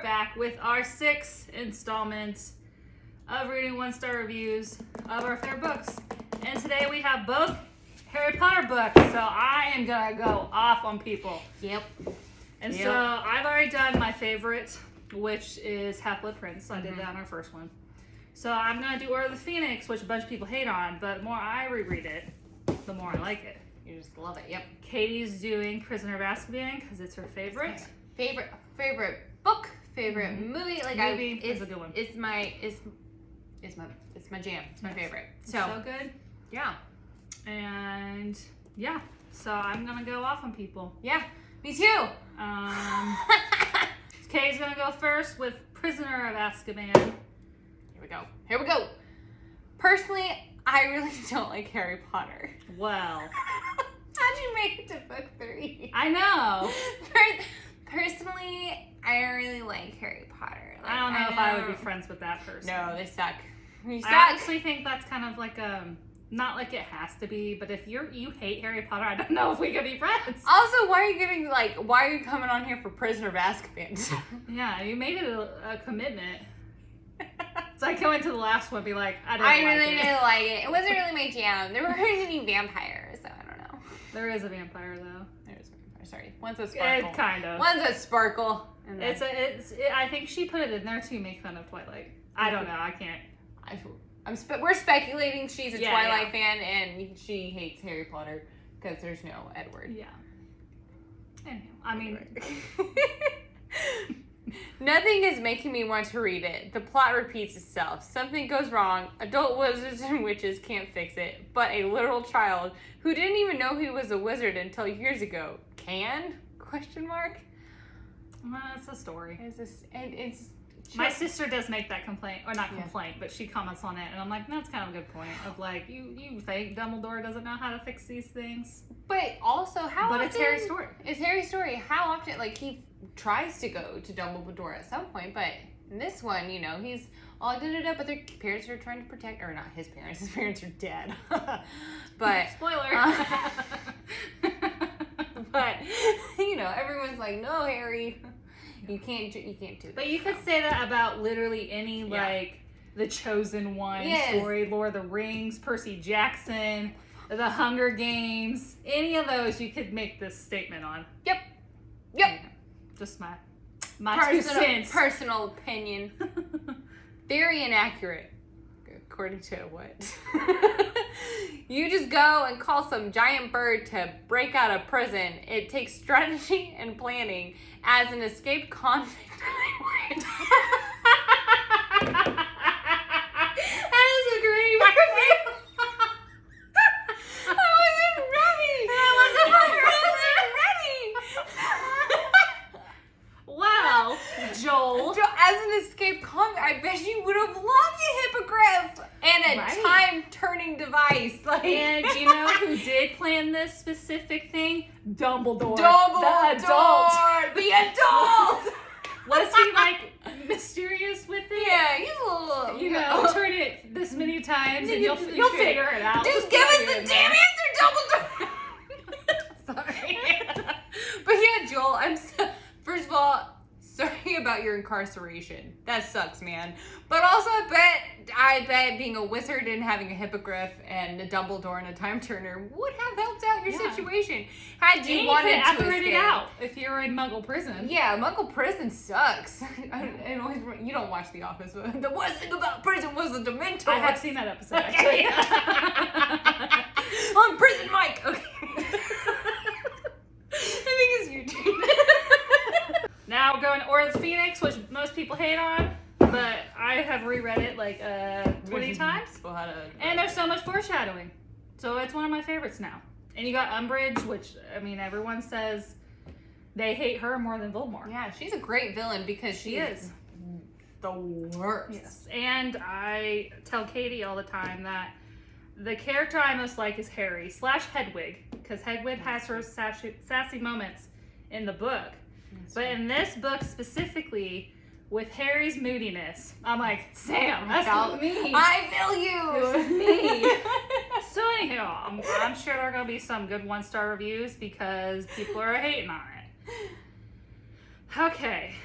back with our 6th installment of reading 1-star reviews of our favorite books. And today we have both Harry Potter books, so I am gonna go off on people. Yep. And so I've already done my favorite, which is Half-Blood Prince. I did that on our first one. So I'm gonna do Order of the Phoenix, which a bunch of people hate on, but the more I reread it, the more I like it. You just love it. Yep. Katie's doing Prisoner of Azkaban because it's her favorite. Favorite book, favorite movie. Like movie is a good one. It's my jam. It's my favorite. So good. Yeah. And yeah, so I'm gonna go off on people. Yeah. Me too. Katie's gonna go first with Prisoner of Azkaban. Here we go. Personally, I really don't like Harry Potter. Well. How'd you make it to book 3? I know. Personally, I don't really like Harry Potter. Like, I don't know if I would be friends with that person. No, they suck. I actually think that's kind of like not like it has to be, but if you hate Harry Potter, I don't know if we could be friends. Also, why are you coming on here for Prisoner of Azkaban? Yeah, you made it a commitment. It's like going to the last one, be like, I really didn't like it. It wasn't really my jam. There weren't any vampires, so I don't know. There is a vampire though. There is a vampire. Sorry, one's a sparkle. It kind of. One's a sparkle. I think she put it in there to make fun of Twilight. I don't know. I can't. We're speculating she's a Twilight fan and she hates Harry Potter because there's no Edward. Yeah. Anyhow, I mean. Nothing is making me want to read it. The plot repeats itself. Something goes wrong. Adult wizards and witches can't fix it. But a literal child who didn't even know he was a wizard until years ago can? Question mark. Well, it's a story. My sister does make that complaint, or not complaint, but she comments on it, and I'm like, that's kind of a good point. Of like, you think Dumbledore doesn't know how to fix these things? But also, it's Harry's story. It's Harry's story. How often, like, he tries to go to Dumbledore at some point, but in this one, you know, he's all da-da-da, but their parents are trying to protect, or not his parents are dead. But spoiler. But you know, everyone's like, no, Harry, you can't do that. But you could say that about literally any like The Chosen One story, Lord of the Rings, Percy Jackson, The Hunger Games, any of those you could make this statement on. Yep. Just my 2 cents. Personal opinion. Very inaccurate. According to what? You just go and call some giant bird to break out of prison. It takes strategy and planning. As an escaped convict. That is a great movie. I wasn't ready. Wow, Joel. As an escaped convict, I bet you would have loved a hippogriff and a time-turning device. And do you know who did plan this specific thing? Dumbledore. The adult. The adult. Was he like mysterious with it? Yeah, he's a little. You know, turn it this many times and you'll figure it out. Just give us the damn answer, Dumbledore. Sorry. But yeah, Joel, first of all, sorry about your incarceration. That sucks, man. But also, I bet being a wizard and having a hippogriff and a Dumbledore and a time turner would have helped out your situation. Had you wanted to operate it out if you're in Muggle prison. Yeah, Muggle prison sucks. You don't watch The Office, but the worst thing about prison was the Dementors. I have seen that episode, actually. On Prison Mike. Okay. I think it's your turn. Now we're going to Order of the Phoenix, which most people hate on, but I have reread it like 20 times. And there's so much foreshadowing. So it's one of my favorites now. And you got Umbridge, which, I mean, everyone says they hate her more than Voldemort. Yeah, she's a great villain because she is the worst. Yes. And I tell Katie all the time that the character I most like is Harry / Hedwig, because Hedwig has her sassy moments in the book. But in this book specifically, with Harry's moodiness, I'm like, Sam, that's me. I feel you. It was me. So anyhow, I'm sure there are going to be some good 1-star reviews because people are hating on it. Okay.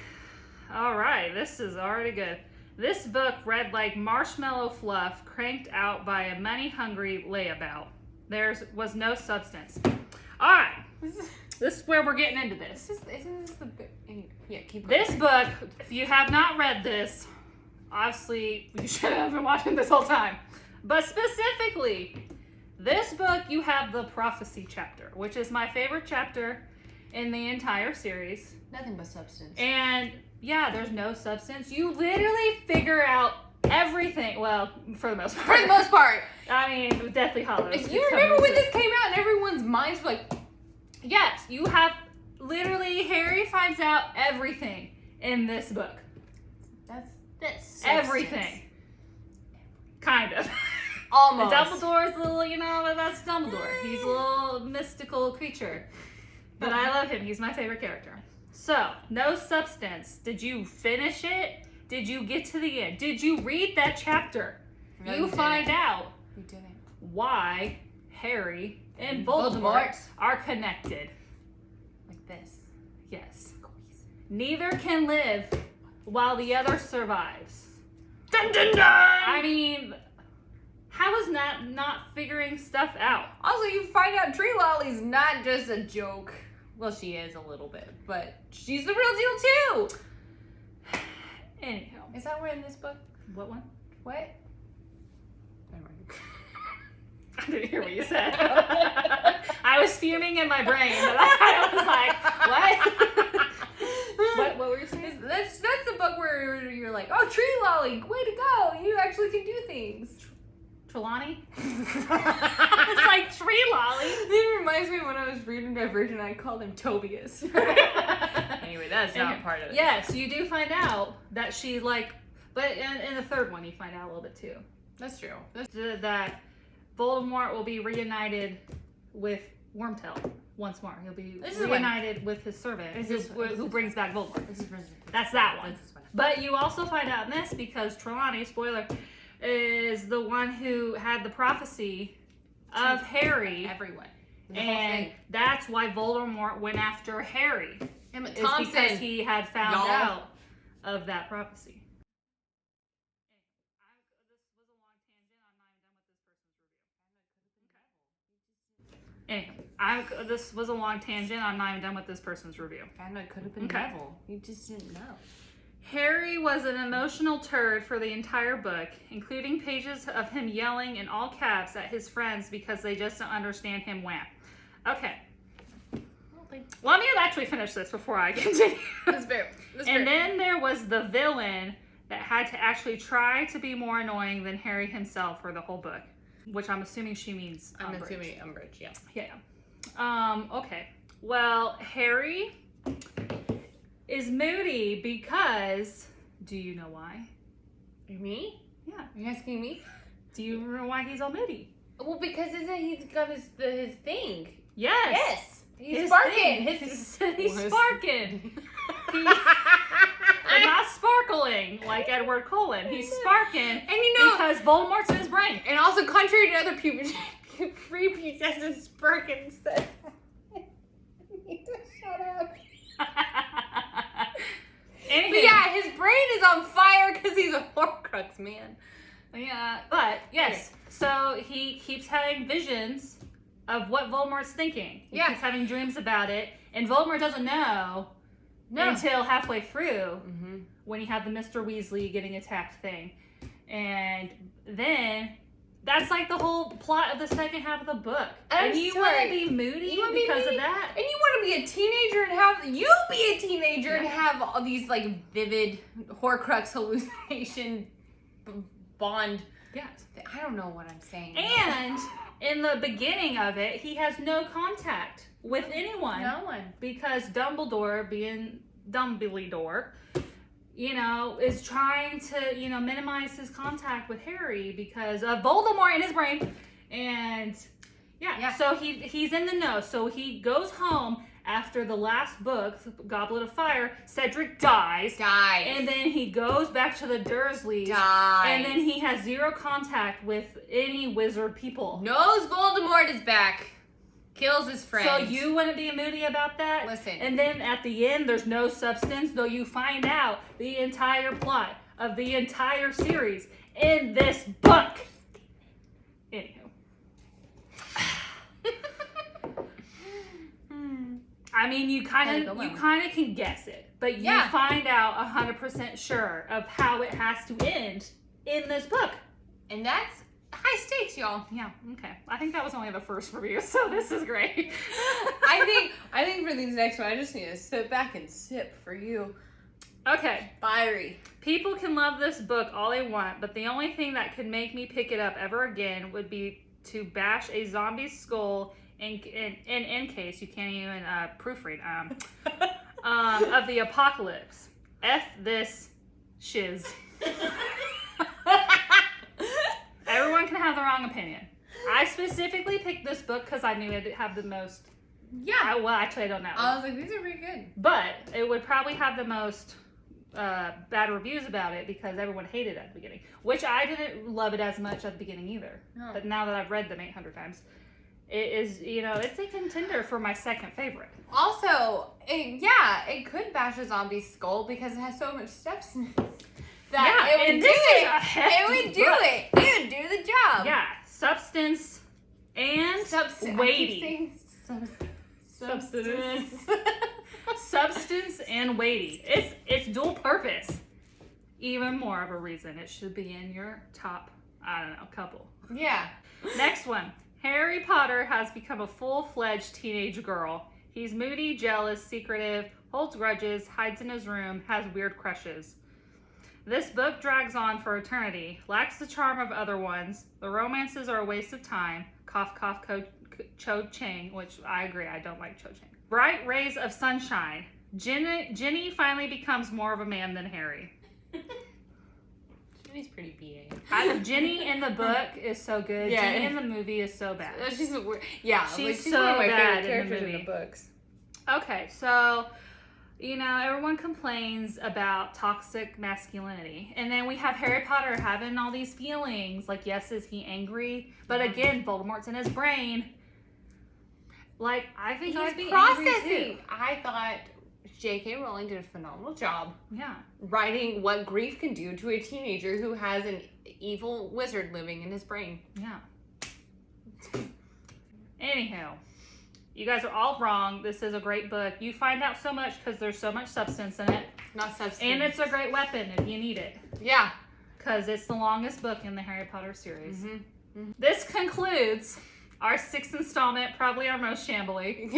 All right, this is already good. This book read like marshmallow fluff cranked out by a money-hungry layabout. There was no substance. All right, this is where we're getting into this. Isn't this the book? Yeah, keep going. This book, if you have not read this, obviously you should have been watching this whole time. But specifically, this book, you have the prophecy chapter, which is my favorite chapter in the entire series. Nothing but substance. And yeah, there's no substance. You literally figure out everything. Well, for the most part. For the most part. I mean, Deathly Hallows. If you remember when this came out and everyone's minds were like, yes, you have literally, Harry finds out everything in this book. That's substance. Everything. Kind of. Almost. And Dumbledore's a little, that's Dumbledore. He's a little mystical creature. But I love him. He's my favorite character. So, no substance. Did you finish it? Did you get to the end? Did you read that chapter? No, you find out You didn't. why Harry and Voldemort are connected. Like this. Yes. Neither can live while the other survives. Dun dun dun! I mean, how is that not figuring stuff out? Also, you find out Tree Lolly's not just a joke. Well, she is a little bit, but she's the real deal too. Anyhow. Is that where in this book? What one? What? I didn't hear what you said. I was fuming in my brain, but I was like, what? What were you saying? That's the book where you're like, oh, Tree Lolly, way to go. You actually can do things. Trelawney? It's like Tree Lolly. It reminds me when I was reading Divergent, I called him Tobias. Anyway, that's not part of it. Yes, you do find out that she but in the third one you find out a little bit too. That's true. That Voldemort will be reunited with Wormtail once more. He'll be reunited with his servant, who brings back Voldemort. That's that one. But you also find out in this because Trelawney, spoiler, is the one who had the prophecy of Harry. Everyone. And that's why Voldemort went after Harry. Emmett It's Thompson. because he had found out of that prophecy. This was a long tangent. I'm not even done with this person's review. And it could have been Neville. You just didn't know. Harry was an emotional turd for the entire book, including pages of him yelling in all caps at his friends because they just don't understand him wham. Okay. Let me actually finish this before I continue. That's fair. And then there was the villain that had to actually try to be more annoying than Harry himself for the whole book, which I'm assuming she means Umbridge. I'm assuming Umbridge, yeah. Yeah. Okay. Well, Harry is moody because, do you know why? Me? Yeah. Are you asking me? Do you remember why he's all moody? Well, because he's got his thing. Yes. Yes. He's sparking. He's sparking. But not sparkling like Edward Cullen. He's sparking, and because Voldemort's in his brain. And also, contrary to other prepubescent Sparkins, that shut up. But yeah, his brain is on fire because he's a Horcrux, man. Yeah, but yes, so he keeps having visions of what Voldemort's thinking. He keeps having dreams about it, and Voldemort doesn't know until halfway through when he had the Mr. Weasley getting attacked thing. And then that's like the whole plot of the second half of the book. And you want to be moody because of that? And you want to be a teenager and have all these like vivid Horcrux hallucination bond. Yes. I don't know what I'm saying. And in the beginning of it, he has no contact with anyone. No one. Because Dumbledore, being Dumbledore, is trying to, minimize his contact with Harry because of Voldemort in his brain. And so he's in the know. So he goes home after the last book, Goblet of Fire. Cedric dies. And then he goes back to the Dursleys. And then he has zero contact with any wizard people. Knows Voldemort is back. Kills his friend. So you wouldn't be moody about that? Listen. And then at the end, there's no substance, though you find out the entire plot of the entire series in this book. Anywho. I mean, you kind of can guess it, but you find out 100% sure of how it has to end in this book. And that's high stakes, y'all. Yeah, okay. I think that was only the first review, so this is great. I think for these next one, I just need to sit back and sip for you. Okay. Fiery. People can love this book all they want, but the only thing that could make me pick it up ever again would be to bash a zombie's skull in case you can't even proofread of the apocalypse. F this shiz. Everyone can have their wrong opinion. I specifically picked this book because I knew it'd have the most. Yeah. Well, actually, I don't know. I was like, these are pretty good. But it would probably have the most bad reviews about it because everyone hated it at the beginning. Which I didn't love it as much at the beginning either. No. But now that I've read them 800 times, it is, it's a contender for my second favorite. Also, it could bash a zombie's skull because it has so much substance. It would do the job. Yeah, substance and weighty. Substance. Substance and weighty. It's dual purpose. Even more of a reason it should be in your top, I don't know, couple. Yeah. Next one. Harry Potter has become a full-fledged teenage girl. He's moody, jealous, secretive, holds grudges, hides in his room, has weird crushes. This book drags on for eternity, lacks the charm of other ones. The romances are a waste of time. Cough, cough, Cho Chang, which I agree, I don't like Cho Chang. Bright rays of sunshine. Ginny finally becomes more of a man than Harry. Ginny's pretty BA. Ginny in the book is so good. Yeah. Ginny in the movie is so bad. She's so so one of my bad favorite characters in the books. Okay, so everyone complains about toxic masculinity. And then we have Harry Potter having all these feelings. Like, yes, is he angry? But again, Voldemort's in his brain. Like, I think he's processing. I thought J.K. Rowling did a phenomenal job. Yeah. Writing what grief can do to a teenager who has an evil wizard living in his brain. Yeah. Anywho. You guys are all wrong. This is a great book. You find out so much because there's so much substance in it. Not substance. And it's a great weapon if you need it. Yeah. Because it's the longest book in the Harry Potter series. Mm-hmm. Mm-hmm. This concludes our 6th installment, probably our most shambly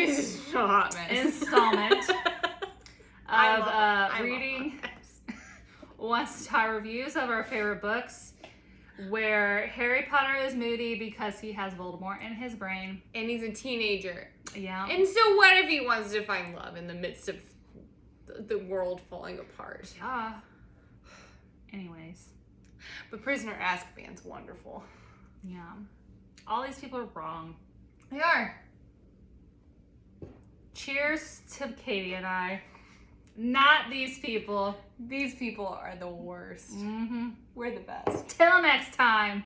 installment of reading one-star reviews of our favorite books. Where Harry Potter is moody because he has Voldemort in his brain. And he's a teenager. Yeah. And so what if he wants to find love in the midst of the world falling apart? Yeah. Anyways. But Prisoner Azkaban's wonderful. Yeah. All these people are wrong. They are. Cheers to Katie and I. Not these people. These people are the worst. Mm-hmm. We're the best. Till next time.